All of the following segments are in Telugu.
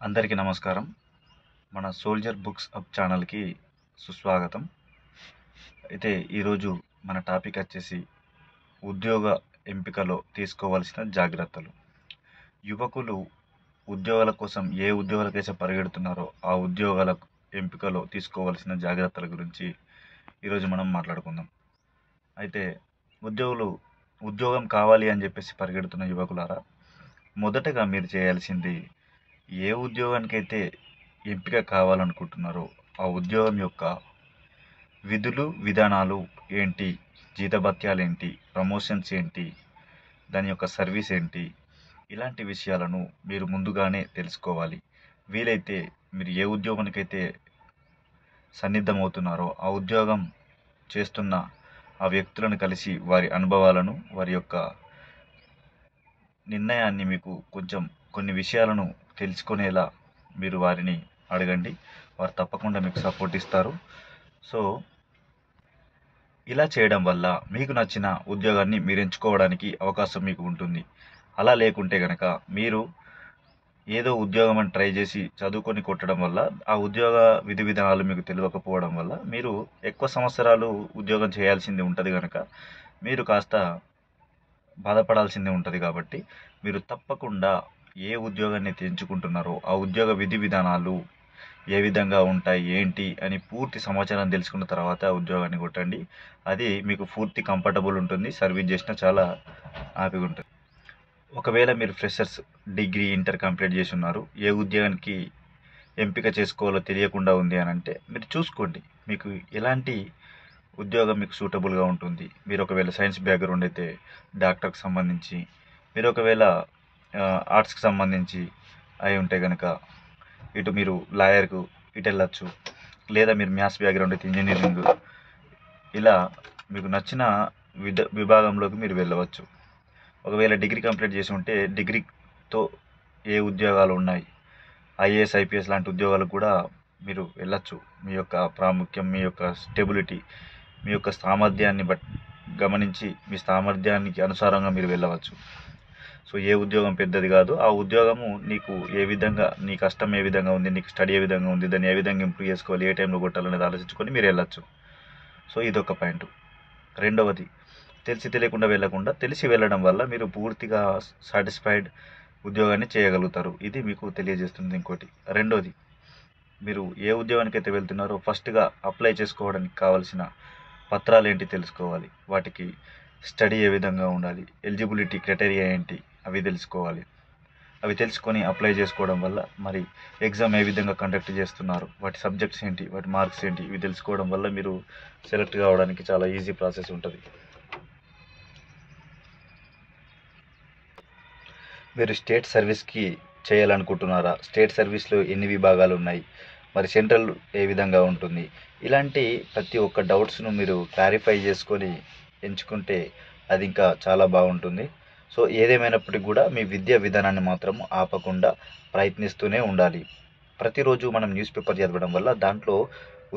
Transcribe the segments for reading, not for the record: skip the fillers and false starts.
అందరికీ నమస్కారం. మన సోల్జర్ బుక్స్ అప్ ఛానల్‌కి సుస్వాగతం. అయితే ఈరోజు మన టాపిక్ వచ్చేసి ఉద్యోగ ఎంపికలో తీసుకోవాల్సిన జాగ్రత్తలు. యువకులు ఉద్యోగాల కోసం ఏ ఉద్యోగాలకైతే పరిగెడుతున్నారో ఆ ఉద్యోగాల ఎంపికలో తీసుకోవాల్సిన జాగ్రత్తల గురించి ఈరోజు మనం మాట్లాడుకుందాం. అయితే ఉద్యోగం కావాలి అని చెప్పేసి పరిగెడుతున్న యువకులారా, మొదటగా మీరు చేయాల్సింది ఏ ఉద్యోగానికైతే ఎంపిక కావాలనుకుంటున్నారో ఆ ఉద్యోగం యొక్క విధులు విధానాలు ఏంటి, జీతభత్యాలు ఏంటి, ప్రమోషన్స్ ఏంటి, దాని యొక్క సర్వీస్ ఏంటి, ఇలాంటి విషయాలను మీరు ముందుగానే తెలుసుకోవాలి. వీలైతే మీరు ఏ ఉద్యోగానికైతే సన్నిద్ధమవుతున్నారో ఆ ఉద్యోగం చేస్తున్న ఆ వ్యక్తులను కలిసి వారి అనుభవాలను, వారి యొక్క నిర్ణయాన్ని మీకు కొన్ని విషయాలను తెలుసుకునేలా మీరు వారిని అడగండి. వారు తప్పకుండా మీకు సపోర్ట్ ఇస్తారు. సో ఇలా చేయడం వల్ల మీకు నచ్చిన ఉద్యోగాన్ని మీరు ఎంచుకోవడానికి అవకాశం మీకు ఉంటుంది. అలా లేకుంటే కనుక మీరు ఏదో ఉద్యోగం అని ట్రై చేసి చదువుకొని కొట్టడం వల్ల ఆ ఉద్యోగ విధి విధానాలు మీకు తెలియకపోవడం వల్ల మీరు ఎక్కువ సంవత్సరాలు ఉద్యోగం చేయాల్సింది ఉంటుంది కనుక మీరు కాస్త బాధపడాల్సిందే ఉంటుంది. కాబట్టి మీరు తప్పకుండా ఏ ఉద్యోగాన్ని ఎంచుకుంటున్నారో ఆ ఉద్యోగ విధి విధానాలు ఏ విధంగా ఉంటాయి ఏంటి అని పూర్తి సమాచారం తెలుసుకున్న తర్వాత ఉద్యోగాన్ని కొట్టండి. అది మీకు పూర్తి కంఫర్టబుల్ ఉంటుంది. సర్వీస్ చేసినా చాలా హ్యాపీగా ఉంటుంది. ఒకవేళ మీరు ఫ్రెషర్స్, డిగ్రీ, ఇంటర్ కంప్లీట్ చేసి ఉన్నారు, ఏ ఉద్యోగానికి ఎంపిక చేసుకోవాలో తెలియకుండా ఉంది అని అంటే మీరు చూసుకోండి మీకు ఎలాంటి ఉద్యోగం మీకు సూటబుల్గా ఉంటుంది. మీరు ఒకవేళ సైన్స్ బ్యాక్గ్రౌండ్ అయితే డాక్టర్కి సంబంధించి, మీరు ఒకవేళ ఆర్ట్స్కి సంబంధించి అయి ఉంటే కనుక ఇటు మీరు లాయర్కు ఇటు వెళ్ళచ్చు. లేదా మీరు మ్యాథ్స్ బ్యాక్గ్రౌండ్ అయితే ఇంజనీరింగ్, ఇలా మీకు నచ్చిన విభాగంలోకి మీరు వెళ్ళవచ్చు. ఒకవేళ డిగ్రీ కంప్లీట్ చేసి ఉంటే డిగ్రీతో ఏ ఉద్యోగాలు ఉన్నాయి, ఐఏఎస్, ఐపీఎస్ లాంటి ఉద్యోగాలకు కూడా మీరు వెళ్ళచ్చు. మీ యొక్క ప్రాముఖ్యం, మీ యొక్క స్టెబిలిటీ, మీ యొక్క సామర్థ్యాన్ని గమనించి మీ సామర్థ్యానికి అనుసారంగా మీరు వెళ్ళవచ్చు. సో ఏ ఉద్యోగం పెద్దది కాదు, ఆ ఉద్యోగము నీకు ఏ విధంగా, నీ కష్టం ఏ విధంగా ఉంది, నీకు స్టడీ ఏ విధంగా ఉంది, దాన్ని ఏ విధంగా ఇంప్రూవ్ చేసుకోవాలి, ఏ టైంలో కొట్టాలనేది ఆలోచించుకొని మీరు వెళ్ళచ్చు. సో ఇదొక పాయింట్. రెండవది, తెలియకుండా వెళ్ళకుండా తెలిసి వెళ్ళడం వల్ల మీరు పూర్తిగా సాటిస్ఫైడ్ ఉద్యోగాన్ని చేయగలుగుతారు. ఇది మీకు తెలియజేస్తుంది. ఇంకోటి, రెండోది, మీరు ఏ ఉద్యోగానికైతే వెళ్తున్నారో ఫస్ట్గా అప్లై చేసుకోవడానికి కావాల్సిన పత్రాలు ఏంటి తెలుసుకోవాలి. వాటికి స్టడీ ఏ విధంగా ఉండాలి, ఎలిజిబిలిటీ క్రైటీరియా ఏంటి అవి తెలుసుకోవాలి. అవి తెలుసుకొని అప్లై చేసుకోవడం వల్ల మరి ఎగ్జామ్ ఏ విధంగా కండక్ట్ చేస్తున్నారు, వాటి సబ్జెక్ట్స్ ఏంటి, వాటి మార్క్స్ ఏంటి, ఇవి తెలుసుకోవడం వల్ల మీరు సెలెక్ట్ కావడానికి చాలా ఈజీ ప్రాసెస్ ఉంటుంది. మీరు స్టేట్ సర్వీస్కి చేయాలనుకుంటున్నారా, స్టేట్ సర్వీస్లో ఎన్ని విభాగాలు ఉన్నాయి, మరి సెంట్రల్ ఏ విధంగా ఉంటుంది, ఇలాంటి ప్రతి ఒక్క డౌట్స్ను మీరు క్లారిఫై చేసుకొని ఎంచుకుంటే అది ఇంకా చాలా బాగుంటుంది. సో ఏదేమైనప్పటికీ కూడా మీ విద్యా విధానాన్ని మాత్రం ఆపకుండా ప్రయత్నిస్తూనే ఉండాలి. ప్రతిరోజు మనం న్యూస్ పేపర్ చదవడం వల్ల దాంట్లో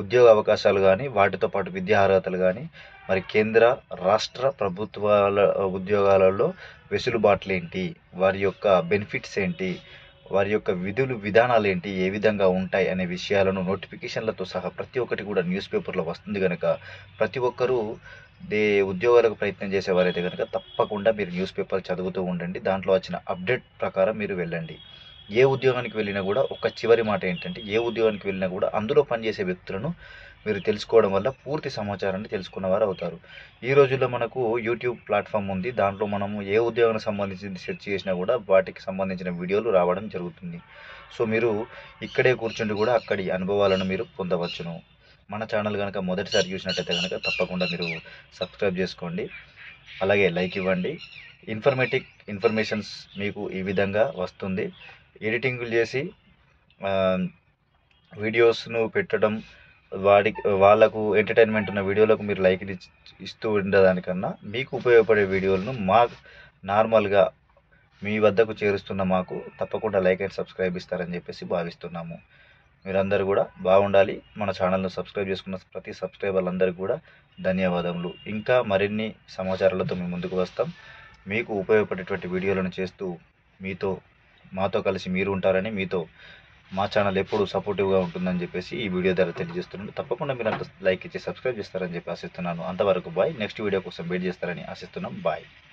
ఉద్యోగ అవకాశాలు కానీ, వాటితో పాటు విద్యా అర్హతలు కానీ, మరి కేంద్ర రాష్ట్ర ప్రభుత్వాల ఉద్యోగాలలో వెసులుబాట్లు ఏంటి, వారి యొక్క బెనిఫిట్స్ ఏంటి, వారి యొక్క విధులు విధానాలు ఏంటి, ఏ విధంగా ఉంటాయి అనే విషయాలను నోటిఫికేషన్లతో సహా ప్రతి ఒక్కటి కూడా న్యూస్ పేపర్లో వస్తుంది కనుక ప్రతి ఒక్కరూ ఉద్యోగాలకు ప్రయత్నం చేసేవారైతే కనుక తప్పకుండా మీరు న్యూస్ పేపర్ చదువుతూ ఉండండి. దాంట్లో వచ్చిన అప్డేట్ ప్రకారం మీరు వెళ్ళండి. ఏ ఉద్యోగానికి వెళ్ళినా కూడా ఒక చివరి మాట ఏంటంటే, ఏ ఉద్యోగానికి వెళ్ళినా కూడా అందులో పనిచేసే వ్యక్తులను మీరు తెలుసుకోవడం వల్ల పూర్తి సమాచారాన్ని తెలుసుకున్నవారు అవుతారు. ఈ రోజుల్లో మనకు యూట్యూబ్ ప్లాట్ఫామ్ ఉంది. దాంట్లో మనము ఏ ఉద్యోగానికి సంబంధించింది సెర్చ్ చేసినా కూడా వాటికి సంబంధించిన వీడియోలు రావడం జరుగుతుంది. సో మీరు ఇక్కడే కూర్చుండి కూడా అక్కడి అనుభవాలను మీరు పొందవచ్చును. మన ఛానల్ కనుక మొదటిసారి చూసినట్టయితే కనుక తప్పకుండా మీరు సబ్స్క్రైబ్ చేసుకోండి, అలాగే లైక్ ఇవ్వండి. ఇన్ఫర్మేషన్స్ మీకు ఈ విధంగా వస్తుంది. ఎడిటింగ్లు చేసి వీడియోస్ను పెట్టడం, వాళ్ళకు ఎంటర్టైన్మెంట్ ఉన్న వీడియోలకు మీరు లైక్ ఇస్తూ ఉండేదానికన్నా మీకు ఉపయోగపడే వీడియోలను నార్మల్గా మీ వద్దకు చేరుస్తున్న మాకు తప్పకుండా లైక్ అండ్ సబ్స్క్రైబ్ ఇస్తారని చెప్పేసి భావిస్తున్నాము. మీరందరూ కూడా బాగుండాలి. మన ఛానల్ను సబ్స్క్రైబ్ చేసుకున్న ప్రతి సబ్స్క్రైబర్లందరికీ కూడా ధన్యవాదములు. ఇంకా మరిన్ని సమాచారాలతో మేము ముందుకు వస్తాం. మీకు ఉపయోగపడేటువంటి వీడియోలను చేస్తూ మాతో కలిసి మీరు ఉంటారని, మీతో మా ఛానల్ ఎప్పుడు సపోర్టివ్గా ఉంటుందని చెప్పేసి ఈ వీడియో ద్వారా తెలియజేస్తున్నాను. తప్పకుండా మీరు అంత లైక్ ఇచ్చి సబ్స్క్రైబ్ చేస్తారని చెప్పి ఆశిస్తున్నాను. అంతవరకు బాయ్. నెక్స్ట్ వీడియో కోసం వెయిట్ చేస్తారని ఆశిస్తున్నాం. బాయ్.